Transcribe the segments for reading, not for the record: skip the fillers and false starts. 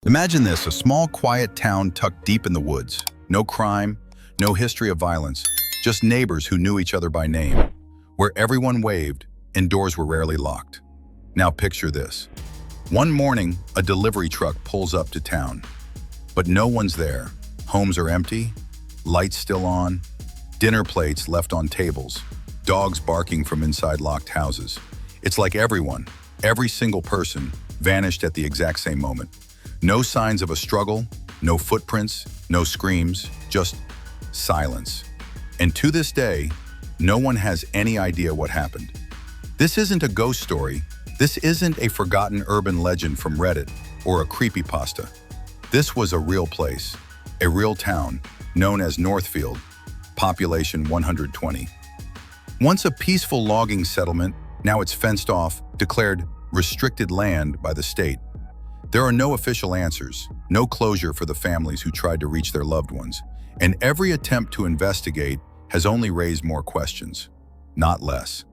Imagine this, a small, quiet town tucked deep in the woods. No crime, no history of violence, just neighbors who knew each other by name, where everyone waved and doors were rarely locked. Now picture this. One morning, a delivery truck pulls up to town, but no one's there. Homes are empty, lights still on, dinner plates left on tables, dogs barking from inside locked houses. It's like everyone, every single person, vanished at the exact same moment. No signs of a struggle, no footprints, no screams, just silence. And to this day, no one has any idea what happened. This isn't a ghost story. This isn't a forgotten urban legend from Reddit or a creepypasta. This was a real place, a real town, known as Northfield, population 120. Once a peaceful logging settlement, now it's fenced off, declared restricted land by the state. There are no official answers, no closure for the families who tried to reach their loved ones, and every attempt to investigate has only raised more questions, not less.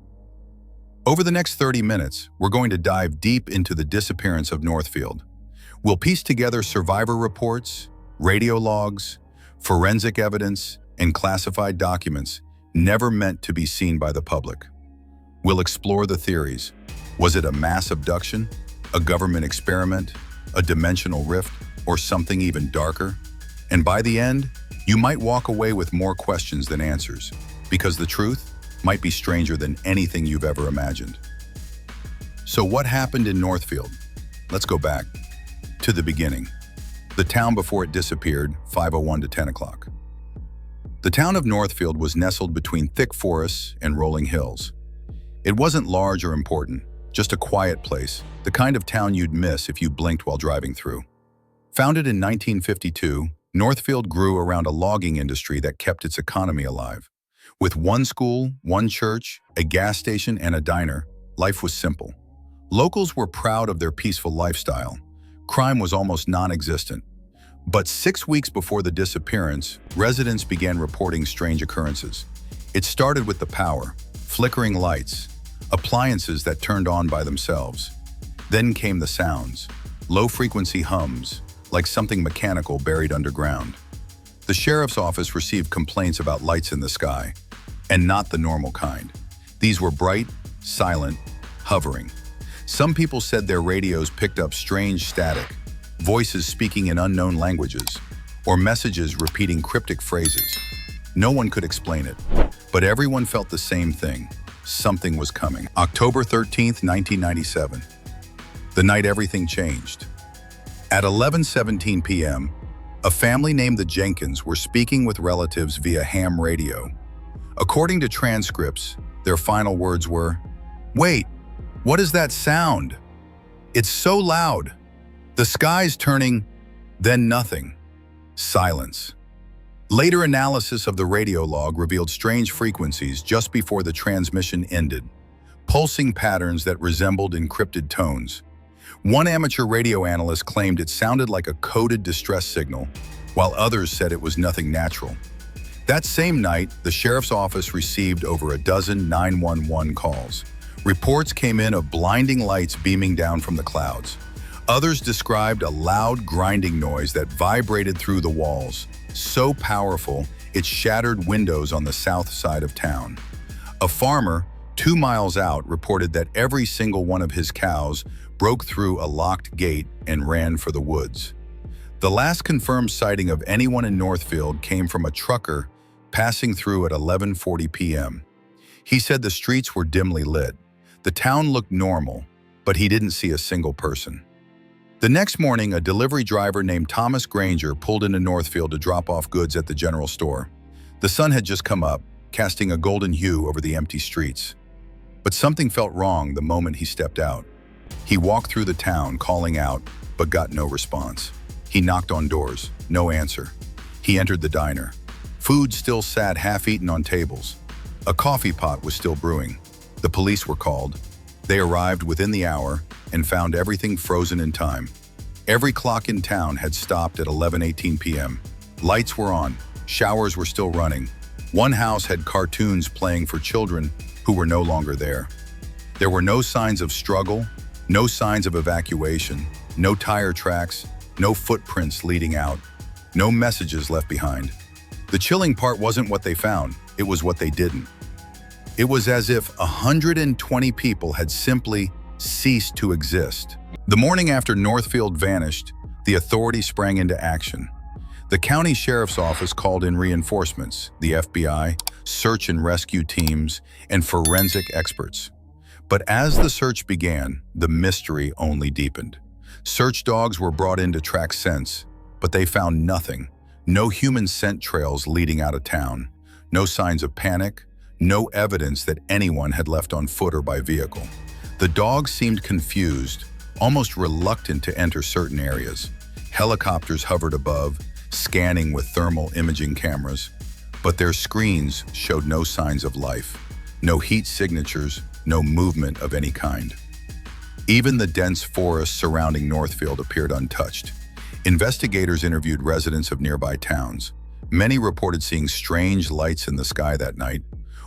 Over the next 30 minutes, we're going to dive deep into the disappearance of Northfield. We'll piece together survivor reports, radio logs, forensic evidence, and classified documents never meant to be seen by the public. We'll explore the theories. Was it a mass abduction, a government experiment, a dimensional rift, or something even darker? And by the end, you might walk away with more questions than answers, because the truth might be stranger than anything you've ever imagined. So what happened in Northfield? Let's go back to the beginning. The town before it disappeared, 5:01 to 10 o'clock. The town of Northfield was nestled between thick forests and rolling hills. It wasn't large or important, just a quiet place, the kind of town you'd miss if you blinked while driving through. Founded in 1952, Northfield grew around a logging industry that kept its economy alive. With one school, one church, a gas station, and a diner, life was simple. Locals were proud of their peaceful lifestyle. Crime was almost non-existent. But 6 weeks before the disappearance, residents began reporting strange occurrences. It started with the power, flickering lights, appliances that turned on by themselves. Then came the sounds, low-frequency hums, like something mechanical buried underground. The sheriff's office received complaints about lights in the sky, and not the normal kind. These were bright, silent, hovering. Some people said their radios picked up strange static, voices speaking in unknown languages, or messages repeating cryptic phrases. No one could explain it, but everyone felt the same thing. Something was coming. October 13th, 1997. The night everything changed. At 11:17 p.m., a family named the Jenkins were speaking with relatives via ham radio. According to transcripts, their final words were, "Wait, what is that sound? It's so loud. The sky's turning," then nothing. Silence. Later analysis of the radio log revealed strange frequencies just before the transmission ended, pulsing patterns that resembled encrypted tones. One amateur radio analyst claimed it sounded like a coded distress signal, while others said it was nothing natural. That same night, the sheriff's office received over a dozen 911 calls. Reports came in of blinding lights beaming down from the clouds. Others described a loud grinding noise that vibrated through the walls, so powerful it shattered windows on the south side of town. A farmer, 2 miles out, reported that every single one of his cows broke through a locked gate and ran for the woods. The last confirmed sighting of anyone in Northfield came from a trucker passing through at 11:40 p.m. He said the streets were dimly lit. The town looked normal, but he didn't see a single person. The next morning, a delivery driver named Thomas Granger pulled into Northfield to drop off goods at the general store. The sun had just come up, casting a golden hue over the empty streets. But something felt wrong the moment he stepped out. He walked through the town, calling out, but got no response. He knocked on doors, no answer. He entered the diner. Food still sat half-eaten on tables. A coffee pot was still brewing. The police were called. They arrived within the hour and found everything frozen in time. Every clock in town had stopped at 11:18 p.m. Lights were on, showers were still running. One house had cartoons playing for children who were no longer there. There were no signs of struggle, no signs of evacuation, no tire tracks, no footprints leading out, no messages left behind. The chilling part wasn't what they found, it was what they didn't. It was as if 120 people had simply ceased to exist. The morning after Northfield vanished, the authorities sprang into action. The county sheriff's office called in reinforcements, the FBI, search and rescue teams, and forensic experts. But as the search began, the mystery only deepened. Search dogs were brought in to track scents, but they found nothing. No human scent trails leading out of town. No signs of panic. No evidence that anyone had left on foot or by vehicle. The dogs seemed confused, almost reluctant to enter certain areas. Helicopters hovered above, scanning with thermal imaging cameras, but their screens showed no signs of life. No heat signatures, no movement of any kind. Even the dense forest surrounding Northfield appeared untouched. Investigators interviewed residents of nearby towns. Many reported seeing strange lights in the sky that night,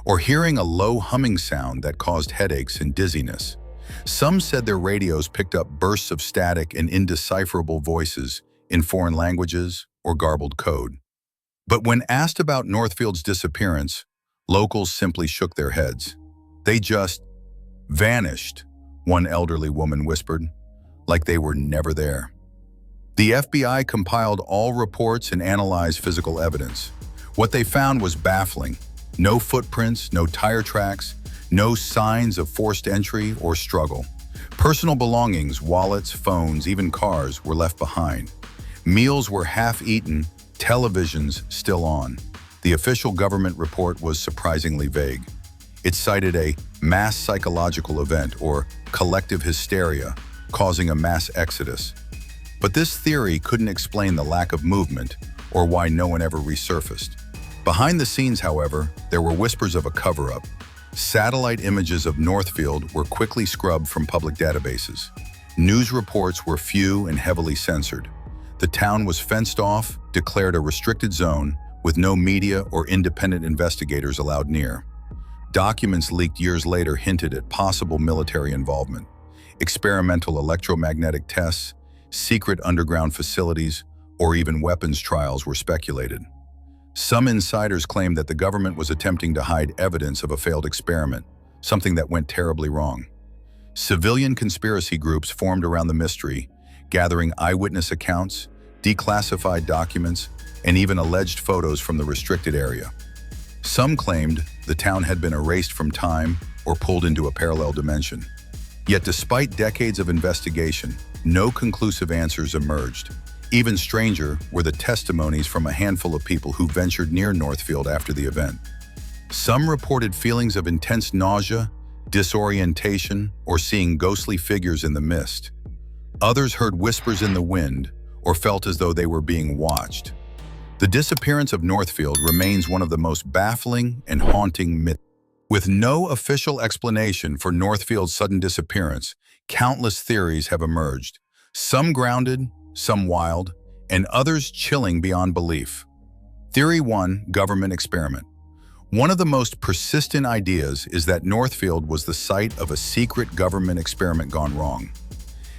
or hearing a low humming sound that caused headaches and dizziness. Some said their radios picked up bursts of static and indecipherable voices in foreign languages or garbled code. But when asked about Northfield's disappearance, locals simply shook their heads. They just vanished, one elderly woman whispered, like they were never there. The FBI compiled all reports and analyzed physical evidence. What they found was baffling. No footprints, no tire tracks, no signs of forced entry or struggle. Personal belongings, wallets, phones, even cars were left behind. Meals were half-eaten, televisions still on. The official government report was surprisingly vague. It cited a mass psychological event or collective hysteria causing a mass exodus. But this theory couldn't explain the lack of movement or why no one ever resurfaced. Behind the scenes, however, there were whispers of a cover-up. Satellite images of Northfield were quickly scrubbed from public databases. News reports were few and heavily censored. The town was fenced off, declared a restricted zone, with no media or independent investigators allowed near. Documents leaked years later hinted at possible military involvement. Experimental electromagnetic tests, secret underground facilities, or even weapons trials were speculated. Some insiders claimed that the government was attempting to hide evidence of a failed experiment, something that went terribly wrong. Civilian conspiracy groups formed around the mystery, gathering eyewitness accounts, declassified documents, and even alleged photos from the restricted area. Some claimed the town had been erased from time or pulled into a parallel dimension. Yet despite decades of investigation, no conclusive answers emerged. Even stranger were the testimonies from a handful of people who ventured near Northfield after the event. Some reported feelings of intense nausea, disorientation, or seeing ghostly figures in the mist. Others heard whispers in the wind or felt as though they were being watched. The disappearance of Northfield remains one of the most baffling and haunting myths. With no official explanation for Northfield's sudden disappearance, countless theories have emerged, some grounded, some wild, and others chilling beyond belief. Theory 1, government experiment. One of the most persistent ideas is that Northfield was the site of a secret government experiment gone wrong.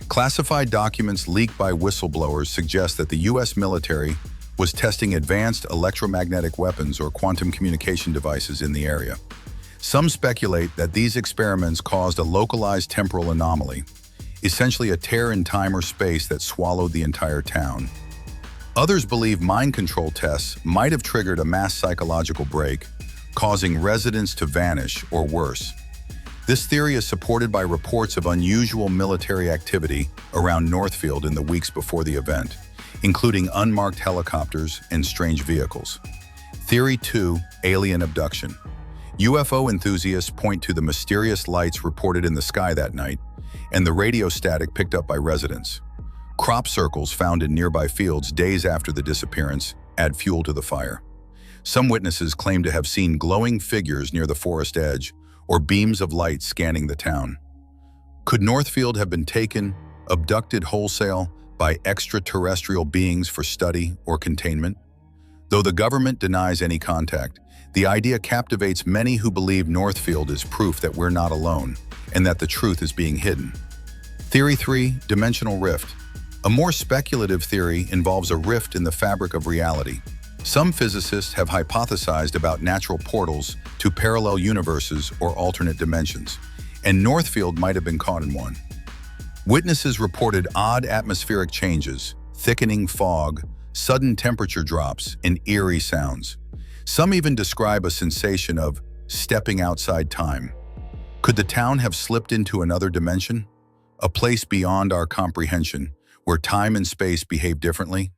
Classified documents leaked by whistleblowers suggest that the U.S. military was testing advanced electromagnetic weapons or quantum communication devices in the area. Some speculate that these experiments caused a localized temporal anomaly, essentially a tear in time or space that swallowed the entire town. Others believe mind control tests might have triggered a mass psychological break, causing residents to vanish or worse. This theory is supported by reports of unusual military activity around Northfield in the weeks before the event, including unmarked helicopters and strange vehicles. Theory 2, alien abduction. UFO enthusiasts point to the mysterious lights reported in the sky that night and the radio static picked up by residents. Crop circles found in nearby fields days after the disappearance add fuel to the fire. Some witnesses claim to have seen glowing figures near the forest edge or beams of light scanning the town. Could Northfield have been taken, abducted wholesale by extraterrestrial beings for study or containment? Though the government denies any contact, the idea captivates many who believe Northfield is proof that we're not alone and that the truth is being hidden. Theory 3, dimensional rift. A more speculative theory involves a rift in the fabric of reality. Some physicists have hypothesized about natural portals to parallel universes or alternate dimensions, and Northfield might have been caught in one. Witnesses reported odd atmospheric changes, thickening fog, sudden temperature drops, and eerie sounds. Some even describe a sensation of stepping outside time. Could the town have slipped into another dimension? A place beyond our comprehension, where time and space behave differently?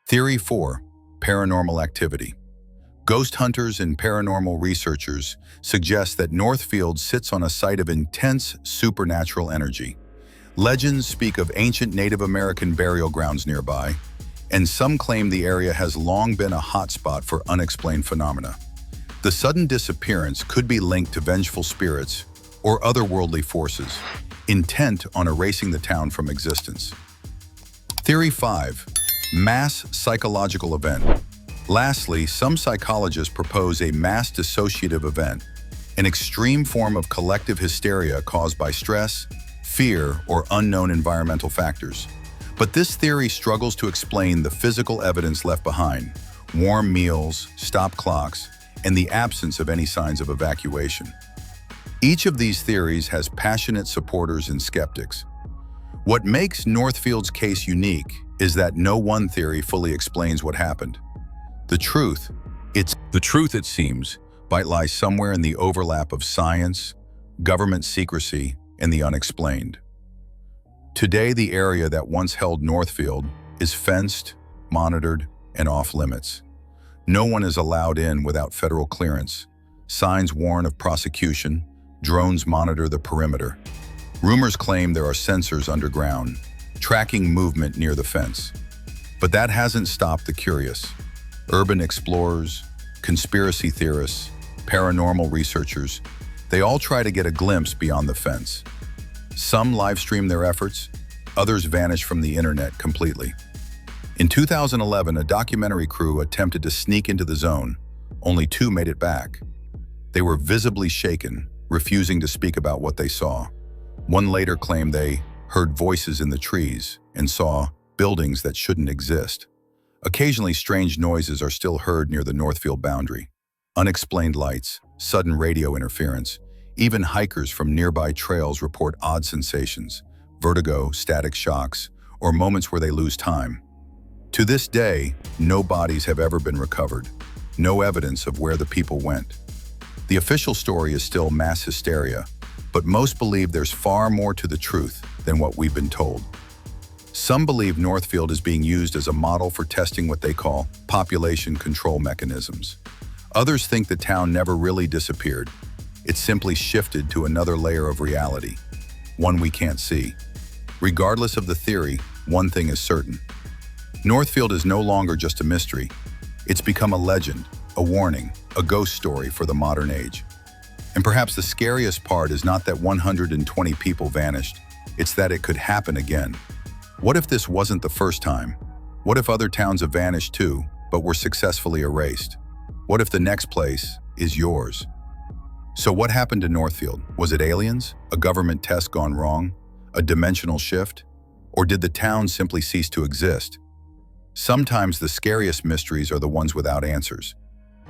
Theory 4. Paranormal activity. Ghost hunters and paranormal researchers suggest that Northfield sits on a site of intense supernatural energy. Legends speak of ancient Native American burial grounds nearby, and some claim the area has long been a hotspot for unexplained phenomena. The sudden disappearance could be linked to vengeful spirits or otherworldly forces, intent on erasing the town from existence. Theory 5. Mass psychological event. Lastly, some psychologists propose a mass dissociative event, an extreme form of collective hysteria caused by stress, fear, or unknown environmental factors. But this theory struggles to explain the physical evidence left behind: warm meals, stop clocks, and the absence of any signs of evacuation. Each of these theories has passionate supporters and skeptics. What makes Northfield's case unique is that no one theory fully explains what happened. The truth, it seems, might lie somewhere in the overlap of science, government secrecy, and the unexplained. Today, the area that once held Northfield is fenced, monitored, and off-limits. No one is allowed in without federal clearance. Signs warn of prosecution. Drones monitor the perimeter. Rumors claim there are sensors underground, tracking movement near the fence. But that hasn't stopped the curious. Urban explorers, conspiracy theorists, paranormal researchers, they all try to get a glimpse beyond the fence. Some live stream their efforts, others vanish from the internet completely. In 2011, a documentary crew attempted to sneak into the zone. Only 2 made it back. They were visibly shaken, refusing to speak about what they saw. One later claimed they heard voices in the trees and saw buildings that shouldn't exist. Occasionally, strange noises are still heard near the Northfield boundary. Unexplained lights, sudden radio interference. Even hikers from nearby trails report odd sensations, vertigo, static shocks, or moments where they lose time. To this day, no bodies have ever been recovered, no evidence of where the people went. The official story is still mass hysteria, but most believe there's far more to the truth than what we've been told. Some believe Northfield is being used as a model for testing what they call population control mechanisms. Others think the town never really disappeared. It simply shifted to another layer of reality, one we can't see. Regardless of the theory, one thing is certain. Northfield is no longer just a mystery. It's become a legend, a warning, a ghost story for the modern age. And perhaps the scariest part is not that 120 people vanished, it's that it could happen again. What if this wasn't the first time? What if other towns have vanished too, but were successfully erased? What if the next place is yours? So what happened to Northfield? Was it aliens? A government test gone wrong? A dimensional shift? Or did the town simply cease to exist? Sometimes the scariest mysteries are the ones without answers.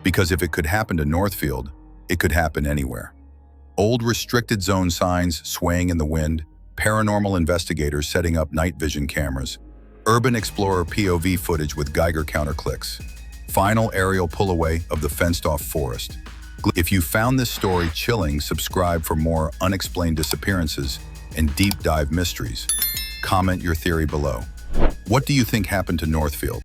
Because if it could happen to Northfield, it could happen anywhere. Old restricted zone signs swaying in the wind, paranormal investigators setting up night vision cameras, urban explorer POV footage with Geiger counter clicks, final aerial pull-away of the fenced-off forest. If you found this story chilling, subscribe for more unexplained disappearances and deep dive mysteries. Comment your theory below. What do you think happened to Northfield?